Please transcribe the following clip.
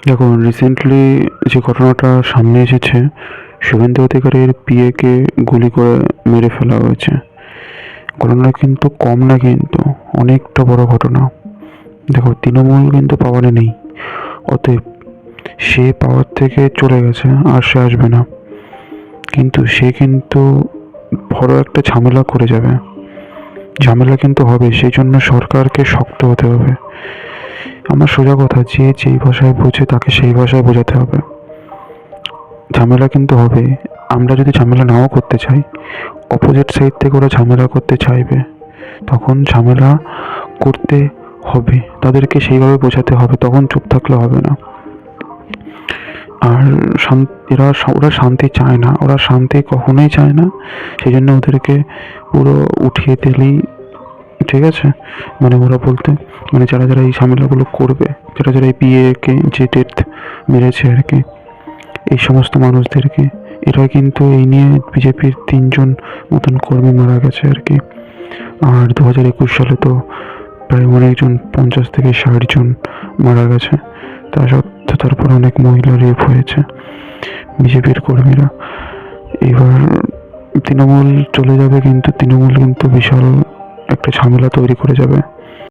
দেখুন, রিসেন্টলি যে ঘটনাটা সামনে এসেছে, শুভেন্দু অধিকারীর পিএকে গুলি করে মেরে ফেলা হয়েছে। ঘটনাটা কিন্তু কম না, কিন্তু অনেকটা বড় ঘটনা। দেখো, তৃণমূল কিন্তু পাওয়ারে নেই, অতএব সে পাওয়ার থেকে চলে গেছে, আর সে আসবে না। কিন্তু সে কিন্তু বড় একটা ঝামেলা করে যাবে। ঝামেলা কিন্তু হবে, সেই জন্য সরকারকে শক্ত হতে হবে। আমার সোজা কথা, যে যেই ভাষায় বোঝে তাকে সেই ভাষায় বোঝাতে হবে। ঝামেলা কিন্তু হবে। আমরা যদি ঝামেলা নাও করতে চাই, অপোজিট সাইড থেকে ওরা ঝামেলা করতে চাইবে, তখন ঝামেলা করতে হবে, তাদেরকে সেইভাবে বোঝাতে হবে, তখন চুপ থাকলে হবে না। আর ওরা শান্তি চায় না, ওরা শান্তি কখনোই চায় না। সেই জন্য ওদেরকে পুরো উঠিয়ে দিলেই ঠিক আছে। মানে ওরা বলতে, মানে যারা যারা এই ঝামেলাগুলো করবে, যারা যারা এই বিয়েকে যে ডেট মেরেছে আর কি, এই সমস্ত মানুষদেরকে, এরা কিন্তু এই নিয়ে বিজেপির 3জন মতন কর্মী মারা গেছে আর কি। আর 2021 সালে তো প্রায় অনেকজন, 50 থেকে 60 জন মারা গেছে। তা সত্ত্বেও তারপর অনেক মহিলা রেপ হয়েছে বিজেপির কর্মীরা। এবার তৃণমূল চলে যাবে, কিন্তু তৃণমূল কিন্তু বিশাল একটা ঝামেলা তৈরি করে যাবে।